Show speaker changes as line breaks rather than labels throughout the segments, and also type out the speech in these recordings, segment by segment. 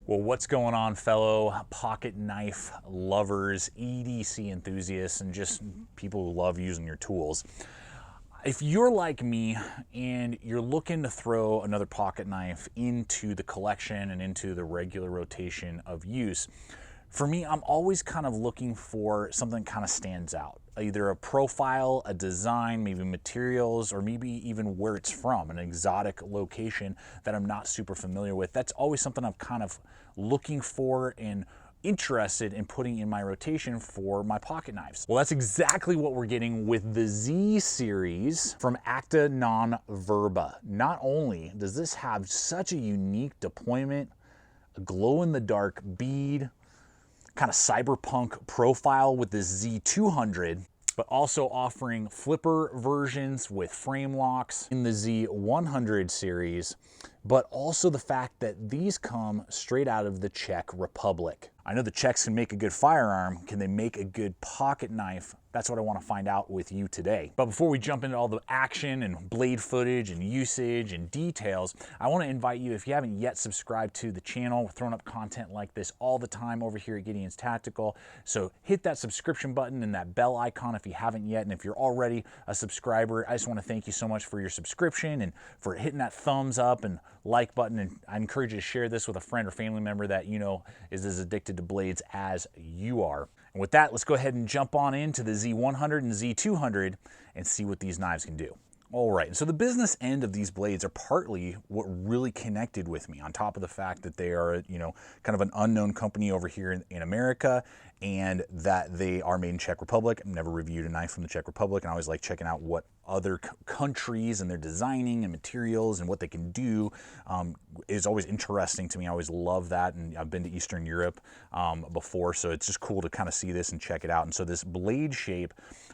Well, what's going on, fellow pocket knife lovers, EDC enthusiasts, and just people who love using your tools? If you're like me and you're looking to throw another pocket knife into the collection and into the regular rotation of use, for me, I'm always kind of looking for something that kind of stands out. Either a profile, a design, maybe materials, or maybe even where it's from, an exotic location that I'm not super familiar with. That's always something I'm kind of looking for and interested in putting in my rotation for my pocket knives. Well, that's exactly what we're getting with the Z series from Acta non-Verba. Not only does this have such a unique deployment, a glow-in-the-dark bead, kind of cyberpunk profile with the Z200, but also offering flipper versions with frame locks in the Z100 series, but also the fact that these come straight out of the Czech Republic. I know the Czechs can make a good firearm. Can they make a good pocket knife? That's what I want to find out with you today. But before we jump into all the action and blade footage and usage and details, I want to invite you, if you haven't yet subscribed to the channel, we're throwing up content like this all the time over here at Gideonstactical. So hit that subscription button and that bell icon if you haven't yet. And if you're already a subscriber, I just want to thank you so much for your subscription and for hitting that thumbs up and like button. And I encourage you to share this with a friend or family member that you know is as addicted to blades as you are. And with that, let's go ahead and jump on into the Z100 and Z200 and see what these knives can do. All right, so the business end of these blades are partly what really connected with me, on top of the fact that they are, you know, kind of an unknown company over here in America, and that they are made in Czech Republic. I've never reviewed a knife from the Czech Republic, and I always like checking out what other countries and their designing and materials and what they can do is always interesting to me. I always love that, and I've been to Eastern Europe before, so it's just cool to kind of see this and check it out. And so this blade shape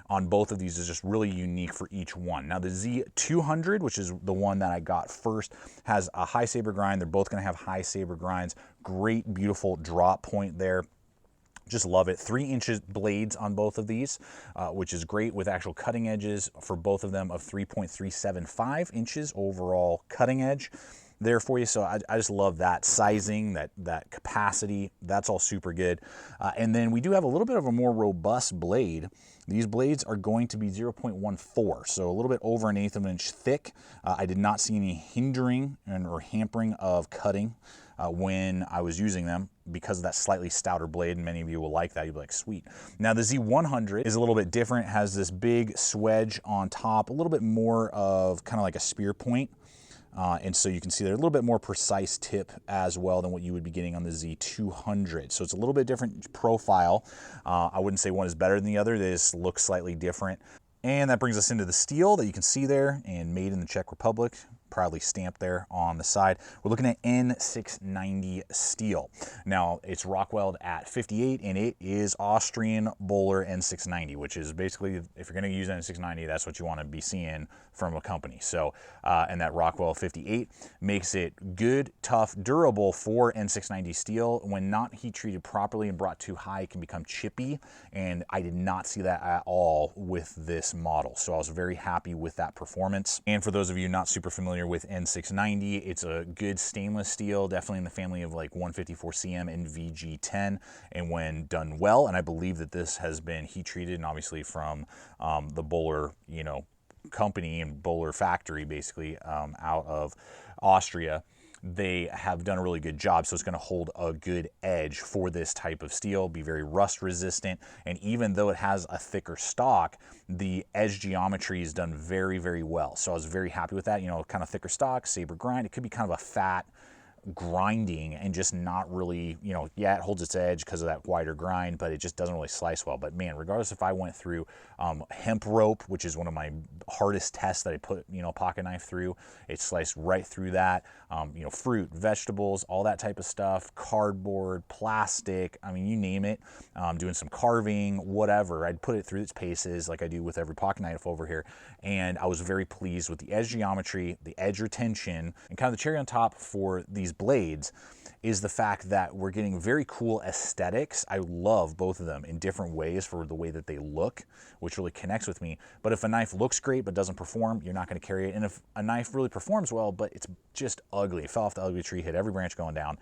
on both of these is just really unique for each one. Now the Z200, which is the one that I got first, has a high saber grind. They're both going to have high saber grinds. Great, beautiful drop point there. Just love it. 3-inch blades on both of these, which is great, with actual cutting edges for both of them of 3.375 inches overall cutting edge there for you. So I just love that sizing, that capacity. That's all super good. And then we do have a little bit of a more robust blade. These blades are going to be 0.14, so a little bit over 1/8 of an inch thick. I did not see any hindering or hampering of cutting when I was using them because of that slightly stouter blade, and many of you will like that. You'll be like, sweet. Now the Z100 is a little bit different. It has this big swedge on top, a little bit more of kind of like a spear point. And so you can see there's a little bit more precise tip as well than what you would be getting on the Z200. So it's a little bit different profile. I wouldn't say one is better than the other. They just look slightly different. And that brings us into the steel that you can see there, and made in the Czech Republic, proudly stamped there on the side. We're looking at N690 steel. Now it's Rockwelled at 58, and it is Austrian Böhler N690, which is basically, if you're going to use N690, that's what you want to be seeing from a company. So, and that Rockwell 58 makes it good, tough, durable for N690 steel. When not heat treated properly and brought too high, it can become chippy, and I did not see that at all with this model. So I was very happy with that performance. And for those of you not super familiar with N690, it's a good stainless steel, definitely in the family of like 154cm and VG10, and when done well, and I believe that this has been heat treated, and obviously from the Böhler, you know, company and Böhler factory, basically out of Austria, they have done a really good job. So it's going to hold a good edge for this type of steel, be very rust resistant, and even though it has a thicker stock, the edge geometry is done very, very well. So I was very happy with that. You know, kind of thicker stock, saber grind. It could be kind of a fat grinding and just not really, you know, yeah, it holds its edge because of that wider grind, but it just doesn't really slice well. But man, regardless if I went through hemp rope, which is one of my hardest tests that I put, you know, a pocket knife through, it sliced right through that. You know, fruit, vegetables, all that type of stuff, cardboard, plastic, I mean, you name it. Doing some carving, whatever, I'd put it through its paces like I do with every pocket knife over here. And I was very pleased with the edge geometry, the edge retention, and kind of the cherry on top for these blades is the fact that we're getting very cool aesthetics. I love both of them in different ways for the way that they look, which really connects with me. But if a knife looks great but doesn't perform, you're not going to carry it. And if a knife really performs well but it's just ugly, it fell off the ugly tree, hit every branch going down,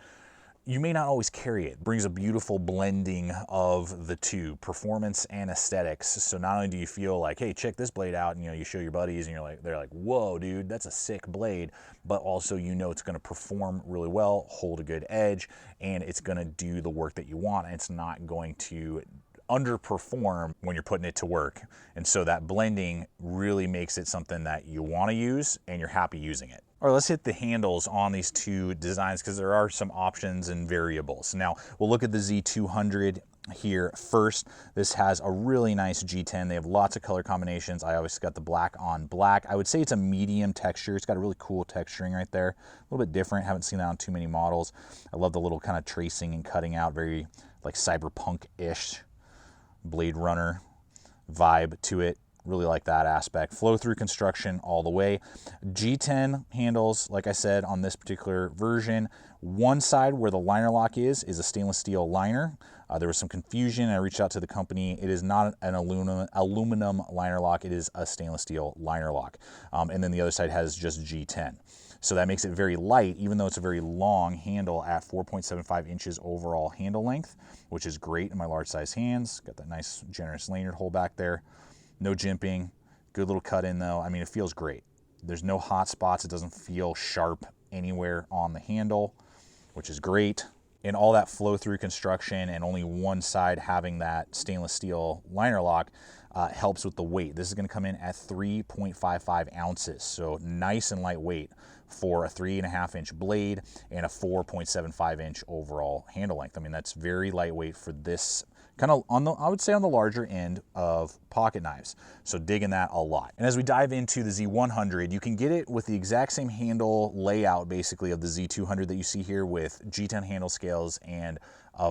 you may not always carry it. It brings a beautiful blending of the two, performance and aesthetics. So not only do you feel like, hey, check this blade out, and you show your buddies and they're like, whoa, dude, that's a sick blade, but also it's going to perform really well, hold a good edge, and it's going to do the work that you want, and it's not going to underperform when you're putting it to work. And so that blending really makes it something that you want to use and you're happy using it. All right, let's hit the handles on these two designs because there are some options and variables. Now, we'll look at the Z200 here first. This has a really nice G10. They have lots of color combinations. I obviously got the black on black. I would say it's a medium texture. It's got a really cool texturing right there. A little bit different. Haven't seen that on too many models. I love the little kind of tracing and cutting out, very like cyberpunk-ish Blade Runner vibe to it. Really like that aspect. Flow through construction all the way. G10 handles, like I said, on this particular version. One side where the liner lock is a stainless steel liner. There was some confusion. I reached out to the company. It is not an aluminum liner lock. It is a stainless steel liner lock. And then the other side has just G10. So that makes it very light, even though it's a very long handle at 4.75 inches overall handle length, which is great in my large size hands. Got that nice generous lanyard hole back there. No jimping, good little cut in though. I mean, it feels great. There's no hot spots. It doesn't feel sharp anywhere on the handle, which is great. And all that flow through construction and only one side having that stainless steel liner lock helps with the weight. This is gonna come in at 3.55 ounces. So nice and lightweight for a 3.5 inch blade and a 4.75 inch overall handle length. I mean, that's very lightweight for this kind of I would say on the larger end of pocket knives. So digging that a lot. And as we dive into the Z100, you can get it with the exact same handle layout basically of the Z200 that you see here with G10 handle scales and a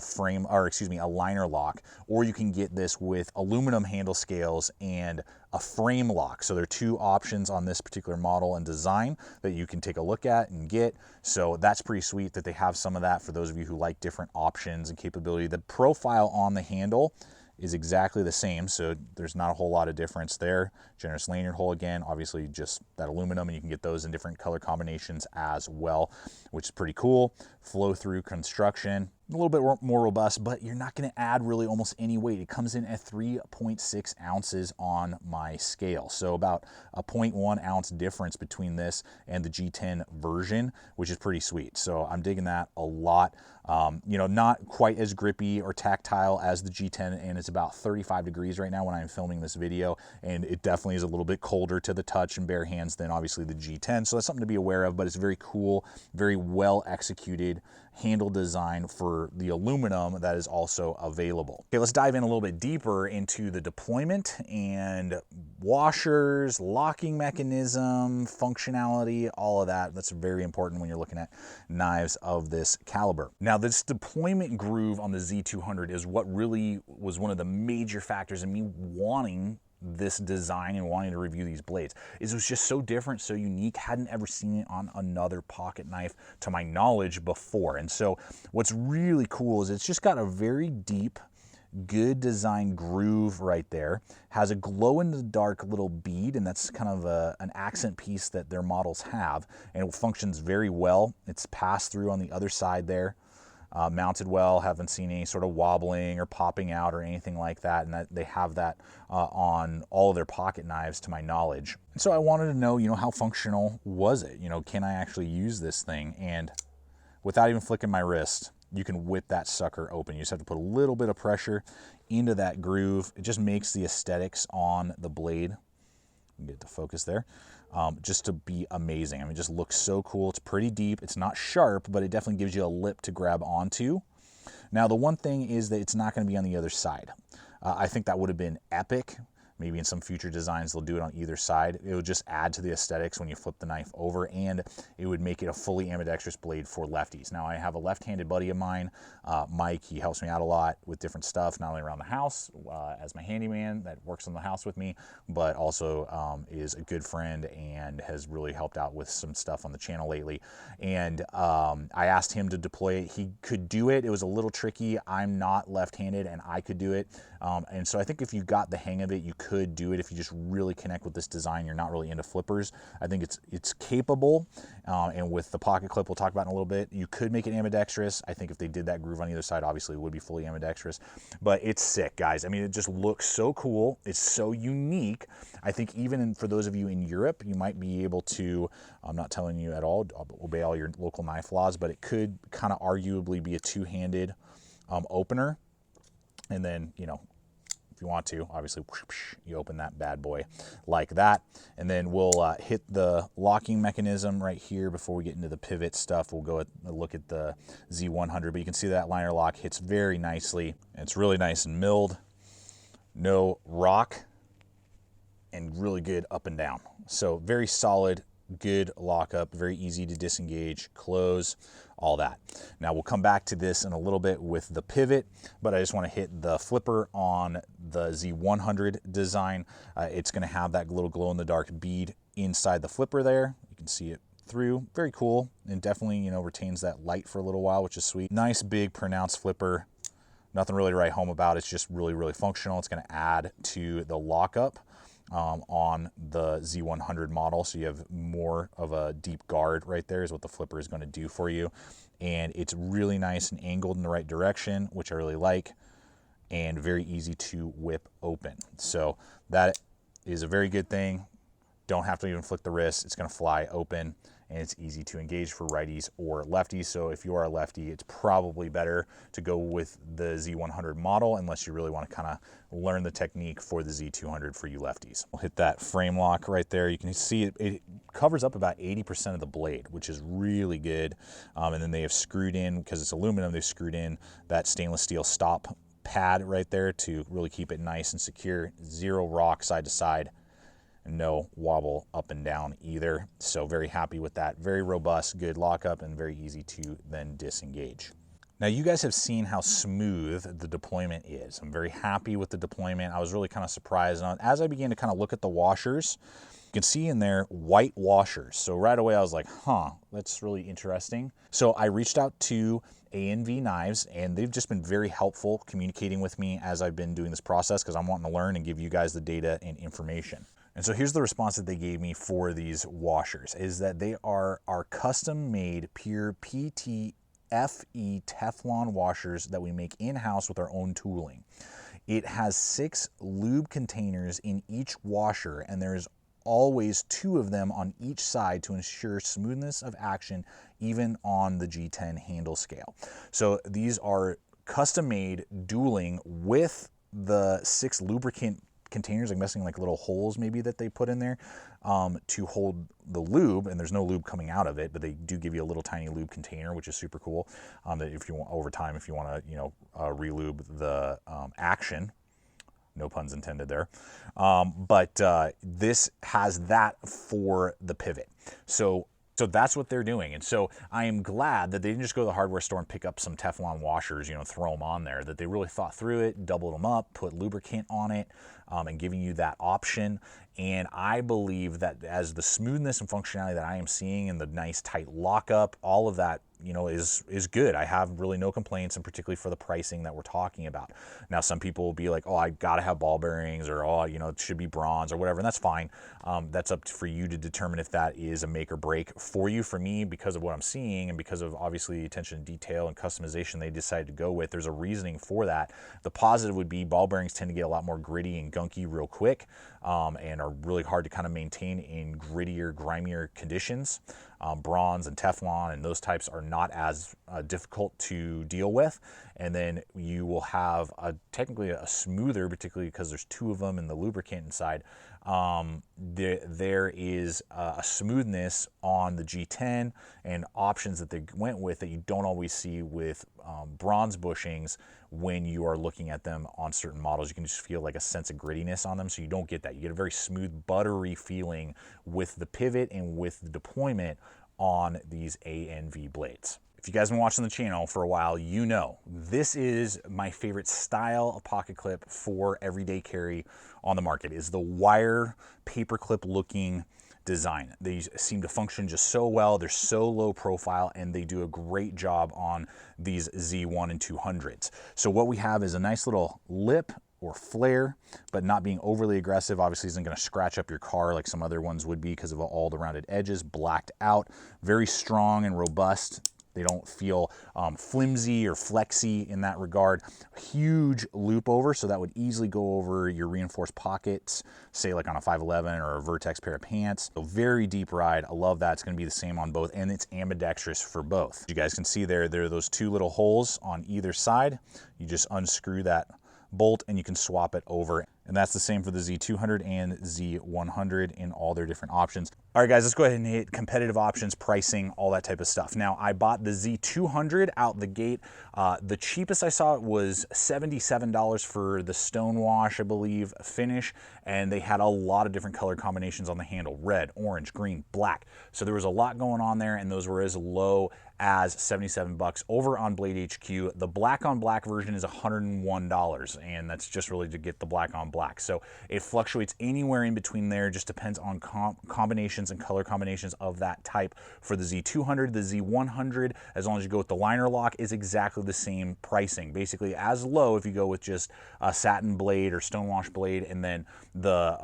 liner lock, or you can get this with aluminum handle scales and a frame lock. So there are two options on this particular model and design that you can take a look at and get. So that's pretty sweet that they have some of that for those of you who like different options and capability. The profile on the handle is exactly the same, so there's not a whole lot of difference there. Generous lanyard hole again, obviously just that aluminum, and you can get those in different color combinations as well, which is pretty cool. Flow through construction, a little bit more robust, but you're not gonna add really almost any weight. It comes in at 3.6 ounces on my scale. So about a 0.1 ounce difference between this and the G10 version, which is pretty sweet. So I'm digging that a lot. Not quite as grippy or tactile as the G10, and it's about 35 degrees right now when I'm filming this video, and it definitely is a little bit colder to the touch and bare hands than obviously the G10. So that's something to be aware of, but it's very cool, very well executed handle design for the aluminum that is also available. Okay, let's dive in a little bit deeper into the deployment and washers, locking mechanism, functionality, all of that. That's very important when you're looking at knives of this caliber. Now, this deployment groove on the Z200 is what really was one of the major factors in me wanting this design and wanting to review these blades. It was just so different, so unique. Hadn't ever seen it on another pocket knife to my knowledge before. And so what's really cool is it's just got a very deep, good design groove right there. Has a glow in the dark little bead, and that's kind of an accent piece that their models have, and it functions very well. It's passed through on the other side there. Mounted well, haven't seen any sort of wobbling or popping out or anything like that, and that they have that on all of their pocket knives to my knowledge. And so I wanted to know, how functional was it? Can I actually use this thing? And without even flicking my wrist, you can whip that sucker open. You just have to put a little bit of pressure into that groove. It just makes the aesthetics on the blade, get it to focus there, just to be amazing. I mean, it just looks so cool. It's pretty deep. It's not sharp, but it definitely gives you a lip to grab onto. Now, the one thing is that it's not going to be on the other side. I think that would have been epic. Maybe in some future designs, they'll do it on either side. It would just add to the aesthetics when you flip the knife over, and it would make it a fully ambidextrous blade for lefties. Now, I have a left-handed buddy of mine, Mike. He helps me out a lot with different stuff, not only around the house as my handyman that works on the house with me, but also is a good friend and has really helped out with some stuff on the channel lately. And I asked him to deploy it. He could do it. It was a little tricky. I'm not left-handed, and I could do it. And so I think if you got the hang of it, you could do it if you just really connect with this design. You're not really into flippers. I think it's capable, and with the pocket clip we'll talk about in a little bit, you could make it ambidextrous. I think if they did that groove on either side, obviously it would be fully ambidextrous, but it's sick, guys. I mean, it just looks so cool. It's so unique. I think even for those of you in Europe, you might be able to, I'm not telling you at all, obey all your local knife laws, but it could kind of arguably be a two-handed opener. And then, you know, if you want to, obviously, you open that bad boy like that. And then we'll hit the locking mechanism right here before we get into the pivot stuff. We'll go look at the Z100, but you can see that liner lock hits very nicely. It's really nice and milled, no rock, and really good up and down. So very solid, good lockup, very easy to disengage, close, all that. Now we'll come back to this in a little bit with the pivot, but I just want to hit the flipper on the Z100 design. It's going to have that little glow-in-the-dark bead inside the flipper there. You can see it through. Very cool, and definitely, you know, retains that light for a little while, which is sweet. Nice, big, pronounced flipper. Nothing really to write home about. It's just really, really functional. It's going to add to the lockup on the Z100 model, so you have more of a deep guard right there is what the flipper is going to do for you. And it's really nice and angled in the right direction, which I really like, and very easy to whip open. So that is a very good thing. Don't have to even flick the wrist. It's going to fly open, and it's easy to engage for righties or lefties. So if you are a lefty, it's probably better to go with the Z100 model unless you really want to kind of learn the technique for the Z200 for you lefties. We'll hit that frame lock right there. You can see it covers up about 80% of the blade, which is really good. And then they have screwed in, because it's aluminum, they've screwed in that stainless steel stop pad right there to really keep it nice and secure. Zero rock side to side. No wobble up and down either. So very happy with that. Very robust, good lockup, and very easy to then disengage. Now you guys have seen how smooth the deployment is. I'm very happy with the deployment. I was really kind of surprised. And as I began to kind of look at the washers, you can see in there white washers. So right away I was like, huh, that's really interesting. So I reached out to ANV Knives, and they've just been very helpful communicating with me as I've been doing this process, because I'm wanting to learn and give you guys the data and information. And so here's the response that they gave me for these washers, is that they are our custom-made pure PTFE Teflon washers that we make in-house with our own tooling. It has 6 lube containers in each washer, and there's always 2 of them on each side to ensure smoothness of action, even on the G10 handle scale. So these are custom-made dueling with the 6 lubricant containers. I'm guessing like little holes maybe that they put in there to hold the lube, and there's no lube coming out of it, but they do give you a little tiny lube container, which is super cool. That if you want, over time, if you want to, you know, re-lube the action, no puns intended there. But this has that for the pivot. So that's what they're doing. And so I am glad that they didn't just go to the hardware store and pick up some Teflon washers, you know, throw them on there, that they really thought through it, doubled them up, put lubricant on it, and giving you that option. And I believe that as the smoothness and functionality that I am seeing and the nice tight lockup, all of that, you know, is good. I have really no complaints, and particularly for the pricing that we're talking about. Now, some people will be like, oh, I gotta have ball bearings, or oh, you know, it should be bronze or whatever, and that's fine. That's up for you to determine if that is a make or break for you. For me, because of what I'm seeing and because of obviously attention to detail and customization they decided to go with, there's a reasoning for that. The positive would be ball bearings tend to get a lot more gritty and gunky real quick, and are really hard to kind of maintain in grittier, grimier conditions. Bronze and Teflon and those types are not as difficult to deal with. And then you will have technically a smoother, particularly because there's 2 of them in the lubricant inside. There is a smoothness on the G10 and options that they went with that you don't always see with bronze bushings when you are looking at them on certain models. You can just feel like a sense of grittiness on them, so you don't get that. You get a very smooth, buttery feeling with the pivot and with the deployment on these ANV blades. If you guys have been watching the channel for a while, you know this is my favorite style of pocket clip for everyday carry on the market, is the wire paperclip looking design. They seem to function just so well. They're so low profile, and they do a great job on these Z1 and 200s. So what we have is a nice little lip or flare, but not being overly aggressive. Obviously isn't going to scratch up your car like some other ones would be because of all the rounded edges. Blacked out, very strong and robust. They don't feel flimsy or flexy in that regard. Huge loop over, so that would easily go over your reinforced pockets, say like on a 511 or a Vertex pair of pants. So very deep ride. I love that. It's going to be the same on both, and it's ambidextrous for both. You guys can see there are those two little holes on either side. You just unscrew that bolt and you can swap it over. And that's the same for the Z200 and Z100 in all their different options. All right, guys, let's go ahead and hit competitive options, pricing, all that type of stuff. Now, I bought the Z200 out the gate. The cheapest I saw it was $77 for the stonewash, I believe, finish. And they had a lot of different color combinations on the handle: red, orange, green, black. So there was a lot going on there, and those were as low as $77 over on Blade HQ. The black on black version is $101, and that's just really to get the black on black. So it fluctuates anywhere in between there, just depends on combinations and color combinations of that type. For the Z200, the Z100, as long as you go with the liner lock, is exactly the same pricing. Basically as low if you go with just a satin blade or stonewash blade, and then the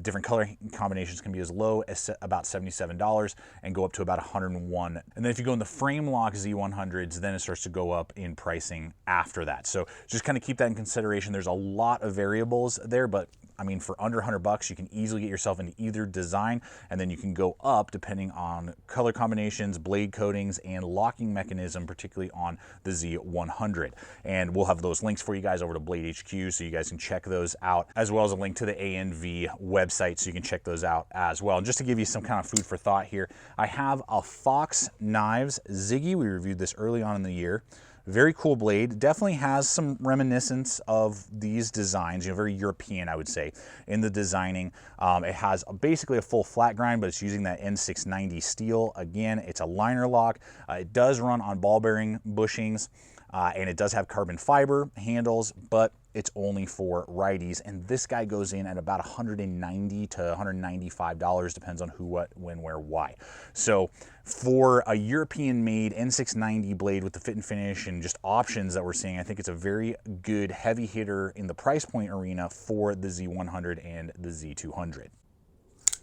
different color combinations can be as low as about $77 and go up to about $101. And then if you go in the frame lock Z100s, then it starts to go up in pricing after that. So just kind of keep that in consideration. There's a lot of variables there, but I mean, for under $100, you can easily get yourself into either design, and then you can go up depending on color combinations, blade coatings, and locking mechanism, particularly on the Z100. And we'll have those links for you guys over to Blade HQ, so you guys can check those out, as well as a link to the ANV website, so you can check those out as well. And just to give you some kind of food for thought here, I have a Fox Knives Ziggy. We reviewed this early on in the year. Very cool blade. Definitely has some reminiscence of these designs, you know, very European, I would say, in the designing. It has basically a full flat grind, but it's using that N690 steel. Again, it's a liner lock. It does run on ball bearing bushings, and it does have carbon fiber handles, but it's only for righties. And this guy goes in at about $190 to $195, depends on who, what, when, where, why. So for a European-made N690 blade with the fit and finish and just options that we're seeing, I think it's a very good heavy hitter in the price point arena for the Z100 and the Z200.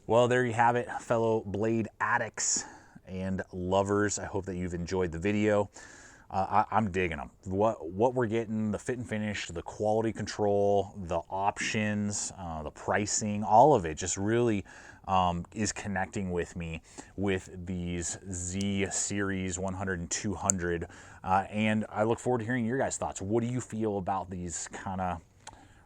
Well, there you have it, fellow blade addicts and lovers. I hope that you've enjoyed the video. I'm digging them. What we're getting, the fit and finish, the quality control, the options, the pricing, all of it just really is connecting with me with these Z Series 100 and 200. And I look forward to hearing your guys' thoughts. What do you feel about these kind of,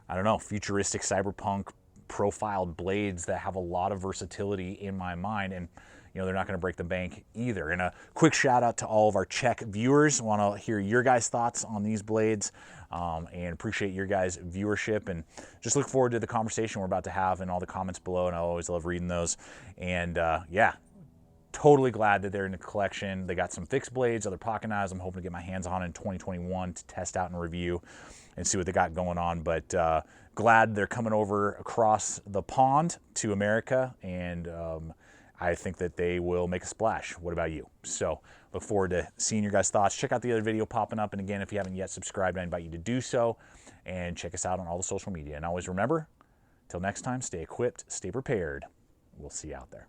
I don't know, futuristic cyberpunk profiled blades that have a lot of versatility in my mind? And you know, they're not going to break the bank either. And a quick shout out to all of our Czech viewers. Want to hear your guys' thoughts on these blades, and appreciate your guys' viewership, and just look forward to the conversation we're about to have in all the comments below, and I always love reading those. And yeah, totally glad that they're in the collection. They got some fixed blades, other pocket knives I'm hoping to get my hands on in 2021 to test out and review and see what they got going on. But glad they're coming over across the pond to America, and I think that they will make a splash. What about you? So look forward to seeing your guys' thoughts. Check out the other video popping up. And again, if you haven't yet subscribed, I invite you to do so. And check us out on all the social media. And always remember, till next time, stay equipped, stay prepared. We'll see you out there.